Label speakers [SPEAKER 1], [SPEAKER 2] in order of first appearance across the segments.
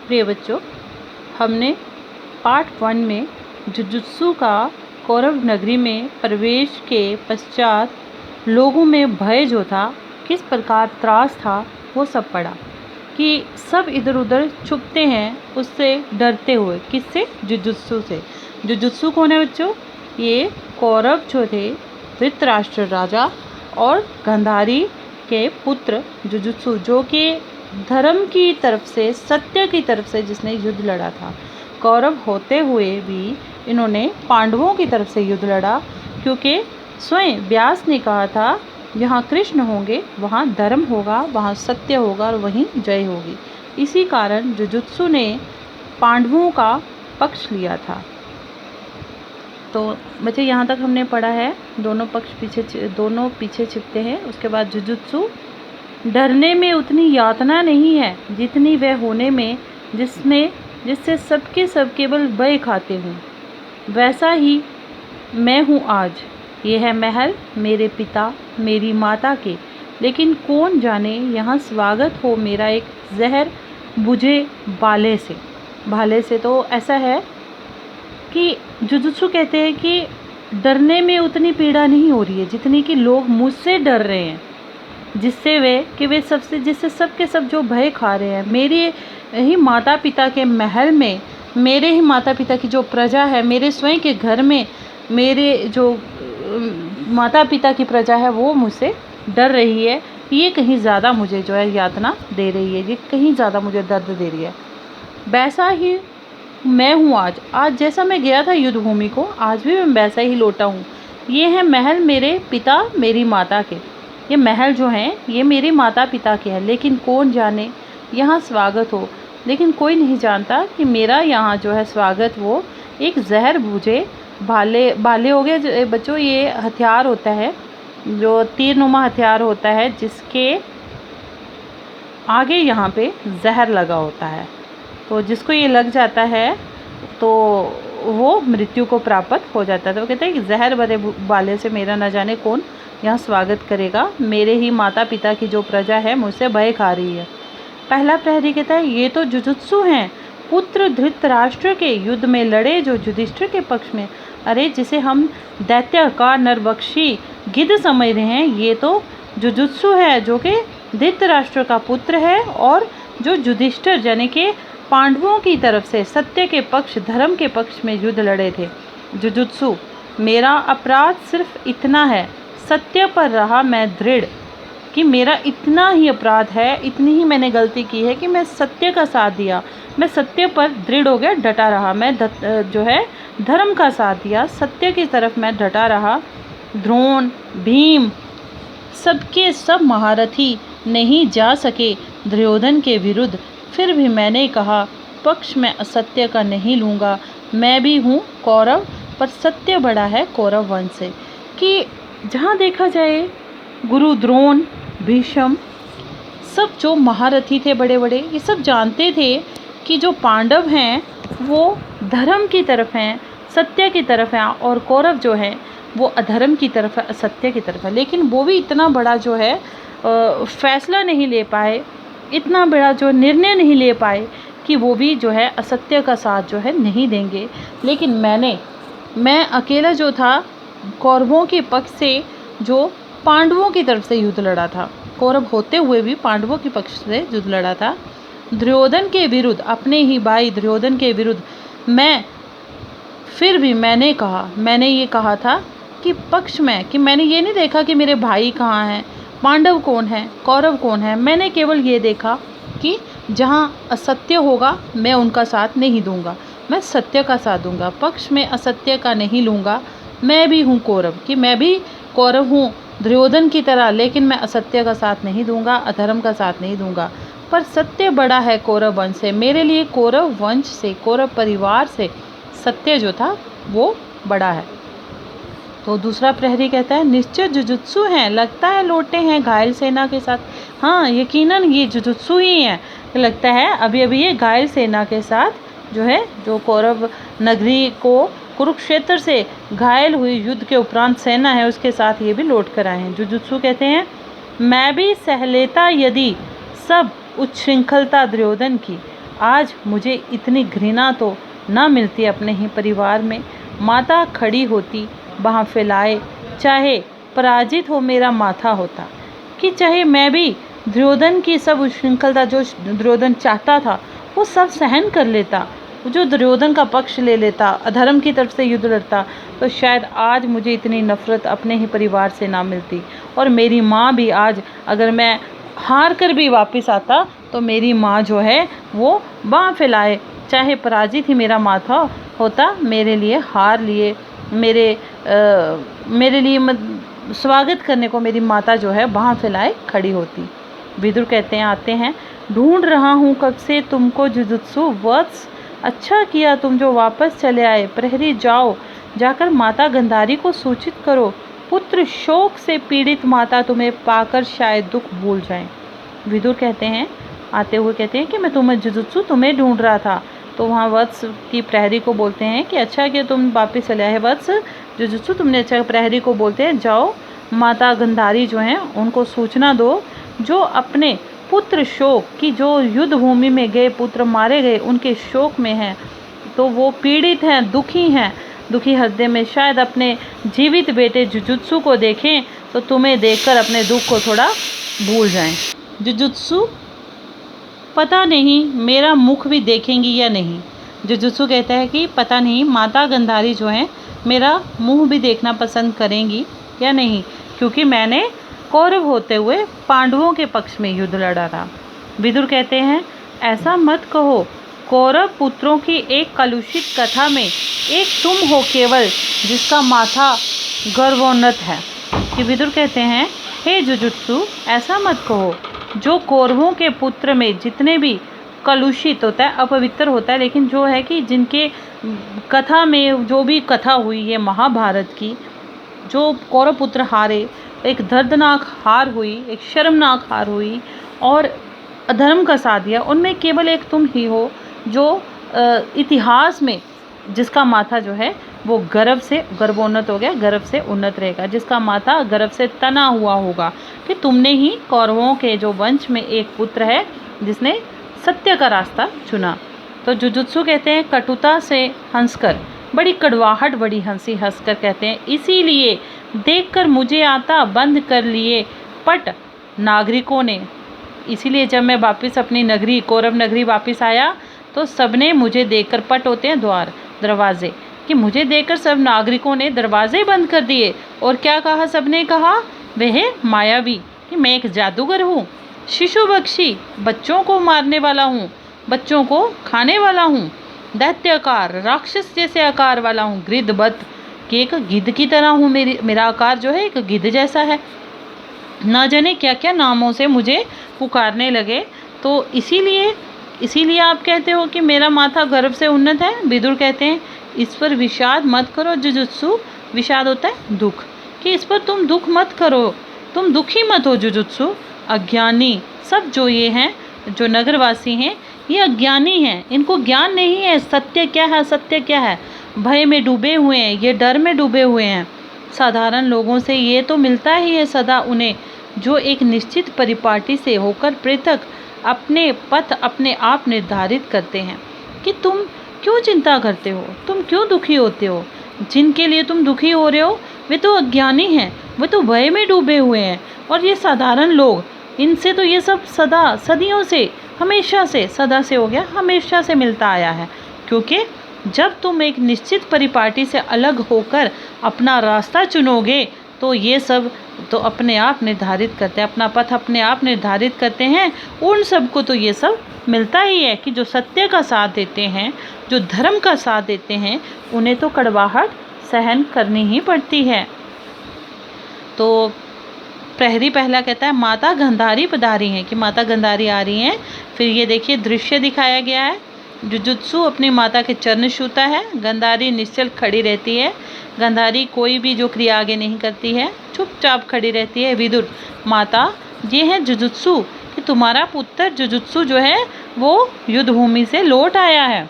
[SPEAKER 1] प्रिय बच्चों, हमने पार्ट 1 में जुजुत्सु का कौरव नगरी में प्रवेश के पश्चात लोगों में भय जो था, किस प्रकार त्रास था, वो सब पढ़ा कि सब इधर उधर छुपते हैं उससे डरते हुए। किससे? जुजुत्सु से। जुजुत्सु कौन है बच्चों? ये कौरव जो थे, धृतराष्ट्र राजा और गांधारी के पुत्र जुजुत्सु, जो कि धर्म की तरफ से, सत्य की तरफ से जिसने युद्ध लड़ा था। कौरव होते हुए भी इन्होंने पांडवों की तरफ से युद्ध लड़ा, क्योंकि स्वयं व्यास ने कहा था जहाँ कृष्ण होंगे वहाँ धर्म होगा, वहाँ सत्य होगा और वहीं जय होगी। इसी कारण जुजुत्सु ने पांडवों का पक्ष लिया था। तो बच्चे यहाँ तक हमने पढ़ा है, दोनों पीछे छिपते हैं। उसके बाद जुजुत्सु डरने में उतनी यातना नहीं है जितनी वह होने में जिससे सबके सब केवल भय खाते हों। वैसा ही मैं हूँ आज। यह है महल मेरे पिता मेरी माता के, लेकिन कौन जाने यहाँ स्वागत हो मेरा एक जहर बुझे भाले से। तो ऐसा है कि जुजुत्सु कहते हैं कि डरने में उतनी पीड़ा नहीं हो रही है जितनी कि लोग मुझसे डर रहे हैं, जिससे सबके सब जो भय खा रहे हैं। मेरे ही माता पिता के महल में, मेरे ही माता पिता की जो प्रजा है, मेरे स्वयं के घर में मेरे जो माता पिता की प्रजा है वो मुझसे डर रही है। ये कहीं ज़्यादा मुझे जो है यातना दे रही है, ये कहीं ज़्यादा मुझे दर्द दे रही है। वैसा ही मैं हूँ आज जैसा मैं गया था युद्ध भूमि को, आज भी मैं वैसा ही लौटा हूँ। ये है महल मेरे पिता मेरी माता के। ये महल जो हैं ये मेरे माता पिता के हैं, लेकिन कौन जाने यहाँ स्वागत हो। लेकिन कोई नहीं जानता कि मेरा यहाँ जो है स्वागत वो एक जहर बूझे भाले हो गए बच्चों। ये हथियार होता है जो तीरनुमा हथियार होता है, जिसके आगे यहाँ पे जहर लगा होता है। तो जिसको ये लग जाता है तो वो मृत्यु को प्राप्त हो जाता है। तो कहते हैं कि जहर भरे भाले से मेरा न जाने कौन यहाँ स्वागत करेगा। मेरे ही माता पिता की जो प्रजा है मुझसे भय खा रही है। पहला प्रहरी कहता है ये तो जुजुत्सु हैं, पुत्र धृतराष्ट्र के, युद्ध में लड़े जो युधिष्ठिर के पक्ष में। अरे जिसे हम दैत्य का नरभक्षी गिद्ध समझ रहे हैं, ये तो जुजुत्सु है जो कि धृतराष्ट्र का पुत्र है और जो युधिष्ठिर यानी कि पांडवों की तरफ से सत्य के पक्ष, धर्म के पक्ष में युद्ध लड़े थे। जुजुत्सु मेरा अपराध सिर्फ इतना है, सत्य पर रहा मैं दृढ़, कि मेरा इतना ही अपराध है, इतनी ही मैंने गलती की है कि मैं सत्य का साथ दिया, मैं सत्य पर दृढ़ हो गया, डटा रहा। मैं जो है धर्म का साथ दिया, सत्य की तरफ मैं डटा रहा। द्रोण भीम सबके सब महारथी नहीं जा सके दुर्योधन के विरुद्ध, फिर भी मैंने कहा पक्ष में असत्य का नहीं लूँगा। मैं भी हूँ कौरव, पर सत्य बड़ा है कौरव वंश से। कि जहाँ देखा जाए गुरु द्रोण भीष्म सब जो महारथी थे बड़े बड़े, ये सब जानते थे कि जो पांडव हैं वो धर्म की तरफ हैं, सत्य की तरफ हैं, और कौरव जो है वो अधर्म की तरफ है, असत्य की तरफ है। लेकिन वो भी इतना बड़ा जो है फैसला नहीं ले पाए, इतना बड़ा जो निर्णय नहीं ले पाए कि वो भी जो है असत्य का साथ जो है नहीं देंगे। लेकिन मैं अकेला जो था कौरवों के पक्ष से, जो पांडवों की तरफ से युद्ध लड़ा था, कौरव होते हुए भी पांडवों के पक्ष से युद्ध लड़ा था। दुर्योधन के विरुद्ध, अपने ही भाई दुर्योधन के विरुद्ध फिर भी मैंने ये कहा था कि पक्ष में, कि मैंने ये नहीं देखा कि मेरे भाई कहाँ हैं, पांडव कौन है, कौरव कौन है। मैंने केवल ये देखा कि जहाँ असत्य होगा मैं उनका साथ नहीं दूंगा, मैं सत्य का साथ दूंगा, पक्ष में असत्य का नहीं लूँगा। मैं भी हूँ कौरव, कि मैं भी कौरव हूँ दुर्योधन की तरह, लेकिन मैं असत्य का साथ नहीं दूंगा, अधर्म का साथ नहीं दूंगा। पर सत्य बड़ा है कौरव वंश से। मेरे लिए कौरव वंश से, कौरव परिवार से सत्य जो था वो बड़ा है। तो दूसरा प्रहरी कहता है निश्चय जुजुत्सु हैं, लगता है लौटे हैं घायल सेना के साथ। हाँ, यकीनन ये जुजुत्सु ही हैं। लगता है अभी अभी ये घायल सेना के साथ जो है, जो कौरव नगरी को कुरुक्षेत्र से घायल हुई युद्ध के उपरांत सेना है उसके साथ ये भी लौट कर आए हैं। जुजुत्सु कहते हैं मैं भी सह लेता यदि सब उच्छृंखलता दुर्योधन की, आज मुझे इतनी घृणा तो न मिलती अपने ही परिवार में। माता खड़ी होती बाँह फैलाए, चाहे पराजित हो मेरा माथा होता, कि चाहे मैं भी दुर्योधन की सब उच्छृंखलता जो दुर्योधन चाहता था वो सब सहन कर लेता, जो दुर्योधन का पक्ष ले लेता, अधर्म की तरफ से युद्ध लड़ता, तो शायद आज मुझे इतनी नफरत अपने ही परिवार से ना मिलती। और मेरी माँ भी आज, अगर मैं हार कर भी वापस आता तो मेरी माँ जो है वो बाँह फैलाए, चाहे पराजित ही मेरा माथा होता, मेरे लिए हार लिए, मेरे लिए स्वागत करने को मेरी माता जो है बाँह फैलाए खड़ी होती। विदुर कहते हैं, आते हैं, ढूंढ रहा हूँ कब से तुमको जुजुत्सु वत्स, अच्छा किया तुम जो वापस चले आए। प्रहरी जाओ, जाकर माता गंधारी को सूचित करो, पुत्र शोक से पीड़ित माता तुम्हें पाकर शायद दुख भूल जाएं। विदुर कहते हैं, आते हुए कहते हैं कि मैं जुजुत्सु तुम्हें ढूंढ रहा था। तो वहाँ वत्स की प्रहरी को बोलते हैं कि अच्छा कि तुम वापस चले आए वत्स, जुजुत्सु तुमने अच्छा। प्रहरी को बोलते हैं, जाओ माता गंधारी जो हैं उनको सूचना दो, जो अपने पुत्र शोक की, जो युद्ध भूमि में गए पुत्र मारे गए उनके शोक में हैं, तो वो पीड़ित हैं, दुखी हृदय में, शायद अपने जीवित बेटे जुजुत्सु को देखें तो तुम्हें देखकर अपने दुख को थोड़ा भूल जाएं। जुजुत्सु, पता नहीं मेरा मुख भी देखेंगी या नहीं। जुजुत्सु कहता है कि पता नहीं माता गंधारी जो हैं मेरा मुंह भी देखना पसंद करेंगी या नहीं, क्योंकि मैंने कौरव होते हुए पांडवों के पक्ष में युद्ध लड़ा था। विदुर कहते हैं, ऐसा मत कहो, कौरव पुत्रों की एक कलुषित कथा में एक तुम हो केवल, जिसका माथा गर्वोन्नत है। कि विदुर कहते हैं, हे जुजुत्सु, ऐसा मत कहो, जो कौरवों के पुत्र में जितने भी कलुषित होता है, अपवित्र होता है, लेकिन जो है कि जिनके कथा में जो भी कथा हुई है महाभारत की, जो कौरव पुत्र हारे, एक दर्दनाक हार हुई, एक शर्मनाक हार हुई और अधर्म का साथ दिया, उनमें केवल एक तुम ही हो जो इतिहास में, जिसका माथा जो है वो गर्व से गर्वोन्नत हो गया, गर्व से उन्नत रहेगा, जिसका माथा गर्व से तना हुआ होगा कि तुमने ही कौरवों के जो वंश में एक पुत्र है जिसने सत्य का रास्ता चुना। तो जुजुत्सु कहते हैं, कटुता से हंसकर, बड़ी कड़वाहट बड़ी हंसी हंसकर कहते हैं, इसीलिए देखकर मुझे आता बंद कर लिए पट नागरिकों ने। इसीलिए जब मैं वापस अपनी नगरी कौरव नगरी वापस आया तो सबने मुझे देखकर, पट होते हैं द्वार, दरवाजे, कि मुझे देखकर सब नागरिकों ने दरवाजे बंद कर दिए। और क्या कहा, सबने कहा वह मायावी, कि मैं एक जादूगर हूँ, शिशु बख्शी, बच्चों को मारने वाला हूँ, बच्चों को खाने वाला हूँ, दैत्याकार राक्षस जैसे आकार वाला हूँ, गिद्धबत, कि एक गिद्ध की तरह हूँ, मेरा आकार जो है एक गिद्ध जैसा है। ना जाने क्या क्या नामों से मुझे पुकारने लगे। तो इसीलिए आप कहते हो कि मेरा माथा गर्व से उन्नत है। विदुर कहते हैं, इस पर विषाद मत करो जुजुत्सु, विषाद होता है दुख, कि इस पर तुम दुख मत करो, तुम दुखी मत हो जुजुत्सु। अज्ञानी सब जो ये हैं, जो नगरवासी हैं, ये अज्ञानी हैं, इनको ज्ञान नहीं है सत्य क्या है, सत्य क्या है, भय में डूबे हुए हैं, ये डर में डूबे हुए हैं। साधारण लोगों से ये तो मिलता ही है सदा उन्हें, जो एक निश्चित परिपाटी से होकर पृथक अपने पथ अपने आप निर्धारित करते हैं। कि तुम क्यों चिंता करते हो, तुम क्यों दुखी होते हो, जिनके लिए तुम दुखी हो रहे हो वे तो अज्ञानी हैं, वे तो भय में डूबे हुए हैं। और ये साधारण लोग, इनसे तो ये सब सदा सदियों से, हमेशा से, सदा से हो गया, हमेशा से मिलता आया है। क्योंकि जब तुम एक निश्चित परिपाटी से अलग होकर अपना रास्ता चुनोगे तो ये सब तो अपने आप निर्धारित करते हैं, अपना पथ अपने आप निर्धारित करते हैं। उन सबको तो ये सब मिलता ही है कि जो सत्य का साथ देते हैं, जो धर्म का साथ देते हैं, उन्हें तो कड़वाहट सहन करनी ही पड़ती है। तो प्रहरी पहला कहता है, माता गंधारी पधारी हैं, कि माता गंधारी आ रही हैं। फिर ये देखिए दृश्य दिखाया गया है, जुजुत्सु अपनी माता के चरण छूता है, गंधारी निश्चल खड़ी रहती है, गंधारी कोई भी जो क्रिया आगे नहीं करती है, चुपचाप खड़ी रहती है। विदुर, माता ये है जुजुत्सु, कि तुम्हारा पुत्र जुजुत्सु जो है वो युद्ध भूमि से लौट आया है,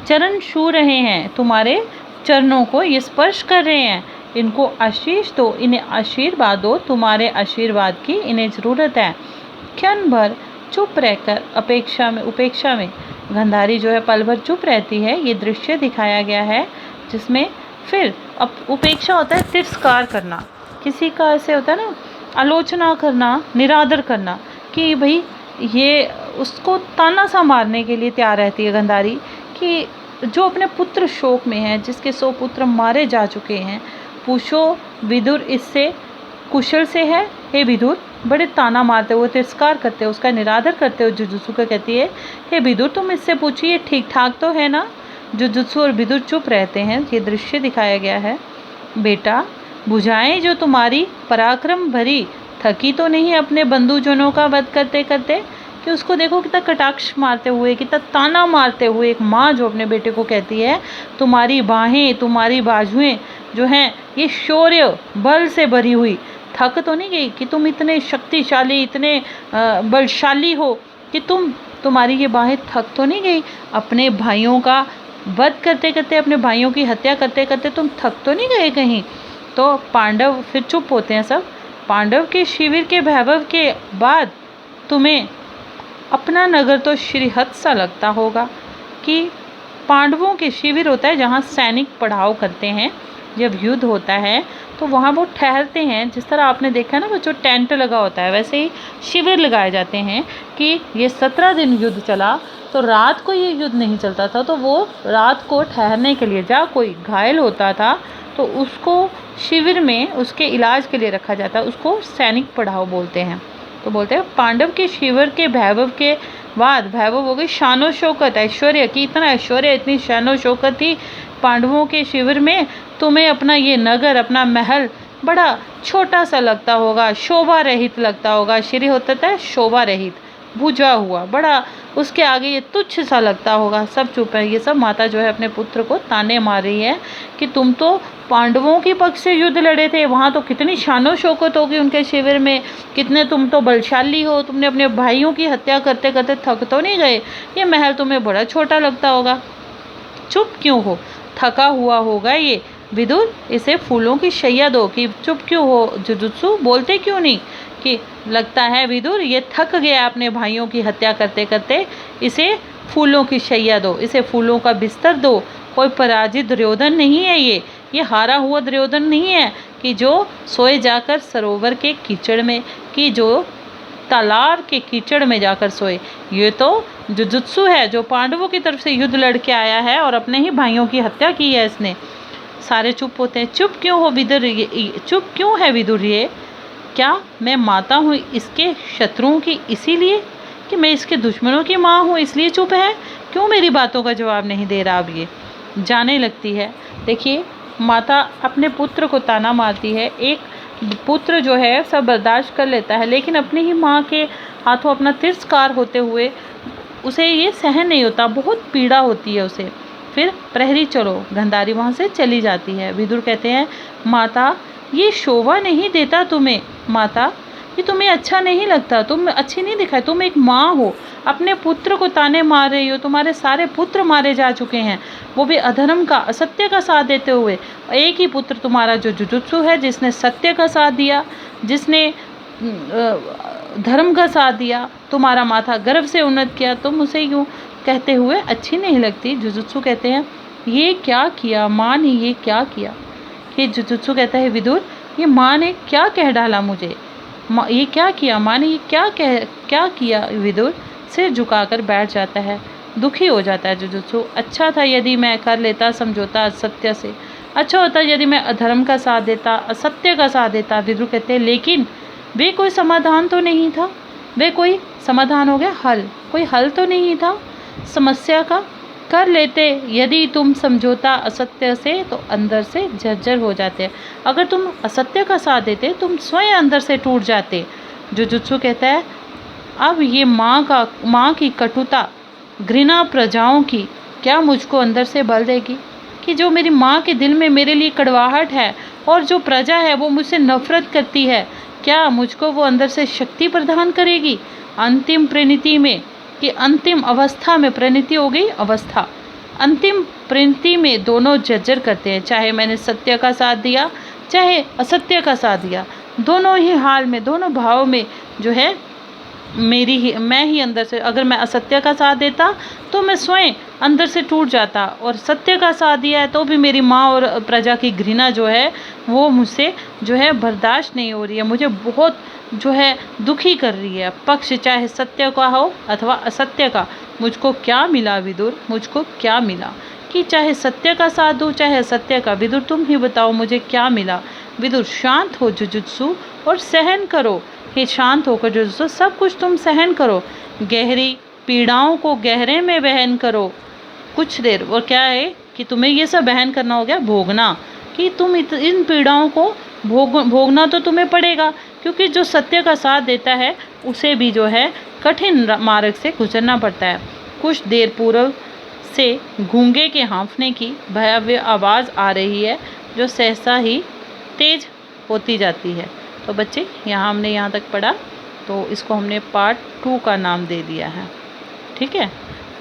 [SPEAKER 1] चरण छू रहे हैं, तुम्हारे चरणों को ये स्पर्श कर रहे हैं, इनको आशीष दो, इन्हें आशीर्वाद दो, तुम्हारे आशीर्वाद की इन्हें ज़रूरत है। क्षण भर चुप रहकर उपेक्षा में गांधारी जो है पल भर चुप रहती है। ये दृश्य दिखाया गया है जिसमें फिर अब उपेक्षा होता है तिरस्कार करना, किसी का ऐसे होता है ना, आलोचना करना, निरादर करना, कि भाई ये उसको ताना सा मारने के लिए तैयार रहती है गांधारी कि जो अपने पुत्र शोक में है, जिसके 100 पुत्र मारे जा चुके हैं, पूछो विदुर इससे कुशल से है? हे विदुर, बड़े ताना मारते हुए तिरस्कार करते हो, उसका निरादर करते हो जुजुत्सु को कहती है, हे विदुर तुम इससे पूछिए ठीक ठाक तो है ना? जुजुत्सु और विदुर चुप रहते हैं। ये दृश्य दिखाया गया है। बेटा, भुजाएं जो तुम्हारी पराक्रम भरी थकी तो नहीं अपने बंधुजनों का वध करते करते? कि उसको देखो कितना कटाक्ष मारते हुए, कितना ताना मारते हुए एक माँ जो अपने बेटे को कहती है तुम्हारी बाहें, तुम्हारी बाजुएं जो हैं ये शौर्य बल से भरी हुई, थक तो नहीं गई? कि तुम इतने शक्तिशाली, इतने बलशाली हो कि तुम्हारी ये बाहें थक तो नहीं गई? अपने भाइयों का वध करते करते, अपने भाइयों की हत्या करते करते तुम थक तो नहीं गए कहीं? तो पांडव फिर चुप होते हैं सब। पांडव के शिविर के वैभव के बाद तुम्हें अपना नगर तो श्रीहत सा लगता होगा। कि पांडवों के शिविर होता है जहाँ सैनिक पड़ाव करते हैं, जब युद्ध होता है तो वहाँ वो ठहरते हैं। जिस तरह आपने देखा ना बच्चों, टेंट लगा होता है, वैसे ही शिविर लगाए जाते हैं कि ये 17 दिन युद्ध चला तो रात को ये युद्ध नहीं चलता था, तो वो रात को ठहरने के लिए, जहाँ कोई घायल होता था तो उसको शिविर में उसके इलाज के लिए रखा जाता है, उसको सैनिक पड़ाव बोलते हैं। तो बोलते हैं पांडव के शिविर के वैभव के बाद, वैभव हो गई शानो शौकत, ऐश्वर्य की, इतना ऐश्वर्य, इतनी शानो शौकत थी पांडवों के शिविर में, तुम्हें अपना ये नगर, अपना महल बड़ा छोटा सा लगता होगा, शोभा रहित लगता होगा। श्री होता था शोभा रहित, बुझा हुआ, बड़ा उसके आगे ये तुच्छ सा लगता होगा। सब चुप है। ये सब माता जो है अपने पुत्र को ताने मार रही है कि तुम तो पांडवों के पक्ष से युद्ध लड़े थे, वहाँ तो कितनी शानो शौकत होगी उनके शिविर में, कितने तुम तो बलशाली हो, तुमने अपने भाइयों की हत्या करते करते थक तो नहीं गए? ये महल तुम्हें बड़ा छोटा लगता होगा। चुप क्यों हो? थका हुआ होगा ये। विदुर, इसे फूलों की शैया दो। कि चुप क्यों हो जुजुत्सु, बोलते क्यों नहीं? कि लगता है विदुर ये थक गया अपने भाइयों की हत्या करते करते, इसे फूलों की शैया दो, इसे फूलों का बिस्तर दो। कोई पराजित दुर्योधन नहीं है ये हारा हुआ दुर्योधन नहीं है कि जो सोए जाकर सरोवर के कीचड़ में, कि जो तालाब के कीचड़ में जाकर सोए। ये तो जुजुत्सु है जो पांडवों की तरफ से युद्ध लड़के आया है और अपने ही भाइयों की हत्या की है इसने। सारे चुप होते हैं। चुप क्यों हो विदुर, चुप क्यों है विदुर? ये क्या मैं माता हूँ इसके शत्रुओं की इसीलिए, कि मैं इसके दुश्मनों की माँ हूँ इसलिए चुप है? क्यों मेरी बातों का जवाब नहीं दे रहा? अब ये जाने लगती है। देखिए, माता अपने पुत्र को ताना मारती है। एक पुत्र जो है सब बर्दाश्त कर लेता है, लेकिन अपनी ही माँ के हाथों अपना तिरस्कार होते हुए उसे ये सहन नहीं होता, बहुत पीड़ा होती है उसे। फिर प्रहरी चलो, गांधारी वहाँ से चली जाती है। विदुर कहते हैं माता ये शोभा नहीं देता तुम्हें, माता ये तुम्हें अच्छा नहीं लगता, तुम अच्छी नहीं दिखाई, तुम एक माँ हो, अपने पुत्र को ताने मार रही हो। तुम्हारे सारे पुत्र मारे जा चुके हैं, वो भी अधर्म का, असत्य का साथ देते हुए। एक ही पुत्र तुम्हारा जो जुजुत्सु है, जिसने सत्य का साथ दिया, जिसने धर्म का साथ दिया, तुम्हारा माथा गर्व से उन्नत किया, तुम उसे यूँ कहते हुए अच्छी नहीं लगती। जुजुत्सु कहते हैं ये क्या किया माँ ने, ये क्या किया? कि जुजुत्सु कहता है विदुर ये माँ ने क्या कह डाला मुझे, ये क्या किया माँ ने, ये क्या किया? विदुर सिर झुकाकर बैठ जाता है, दुखी हो जाता है जुजुत्सु। अच्छा था यदि मैं कर लेता समझौता असत्य से, अच्छा होता यदि मैं अधर्म का साथ देता, असत्य का साथ देता। विदुर कहते हैं लेकिन वे कोई समाधान तो नहीं था, वे कोई समाधान हो गया हल, कोई हल तो नहीं था समस्या का। कर लेते यदि तुम समझौता असत्य से तो अंदर से जर्जर हो जाते, अगर तुम असत्य का साथ देते तुम स्वयं अंदर से टूट जाते। जुजुत्सु कहता है अब ये माँ की कटुता, घृणा प्रजाओं की क्या मुझको अंदर से बल देगी? कि जो मेरी माँ के दिल में मेरे लिए कड़वाहट है और जो प्रजा है वो मुझसे नफरत करती है, क्या मुझको वो अंदर से शक्ति प्रदान करेगी? अंतिम परिणति में, कि अंतिम अवस्था में, परिणति हो गई अवस्था, अंतिम परिणति में दोनों जर्जर करते हैं। चाहे मैंने सत्य का साथ दिया चाहे असत्य का साथ दिया, दोनों ही हाल में, दोनों भाव में जो है मैं ही अंदर से, अगर मैं असत्य का साथ देता तो मैं स्वयं अंदर से टूट जाता, और सत्य का साथ दिया है तो भी मेरी माँ और प्रजा की घृणा जो है वो मुझसे जो है बर्दाश्त नहीं हो रही है, मुझे बहुत जो है दुखी कर रही है। पक्ष चाहे सत्य का हो अथवा असत्य का, मुझको क्या मिला विदुर, मुझको क्या मिला, कि चाहे सत्य का साथ दूँ चाहे असत्य का, विदुर तुम ही बताओ मुझे क्या मिला। विदुर शांत हो जुजुत्सु और सहन करो, हे शांत होकर जुजुत्सु सब कुछ तुम सहन करो, गहरी पीड़ाओं को गहरे में बहन करो कुछ देर। और क्या है कि तुम्हें ये सब बहन करना हो गया, भोगना, कि तुम इन पीड़ाओं को भोगना तो तुम्हें पड़ेगा, क्योंकि जो सत्य का साथ देता है उसे भी जो है कठिन मार्ग से गुजरना पड़ता है। कुछ देर पूर्व से गूंगे के हाँफने की भयावह आवाज़ आ रही है जो सहसा ही तेज होती जाती है। तो बच्चे यहाँ हमने यहाँ तक पढ़ा, तो इसको हमने पार्ट 2 का नाम दे दिया है। ठीक है,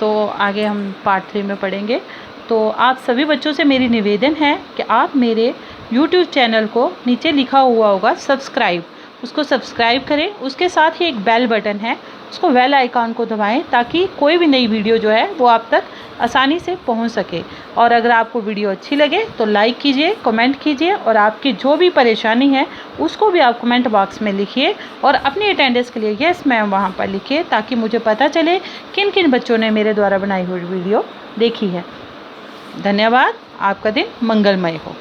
[SPEAKER 1] तो आगे हम पार्ट 3 में पढ़ेंगे। तो आप सभी बच्चों से मेरी निवेदन है कि आप मेरे YouTube चैनल को नीचे लिखा हुआ होगा सब्सक्राइब, उसको सब्सक्राइब करें। उसके साथ ही एक बेल बटन है, उसको बेल आइकॉन को दबाएं ताकि कोई भी नई वीडियो जो है वो आप तक आसानी से पहुंच सके। और अगर आपको वीडियो अच्छी लगे तो लाइक कीजिए, कमेंट कीजिए, और आपकी जो भी परेशानी है उसको भी आप कमेंट बॉक्स में लिखिए, और अपनी अटेंडेंस के लिए यस मैम वहाँ पर लिखिए, ताकि मुझे पता चले किन किन बच्चों ने मेरे द्वारा बनाई हुई वीडियो देखी है। धन्यवाद, आपका दिन मंगलमय हो।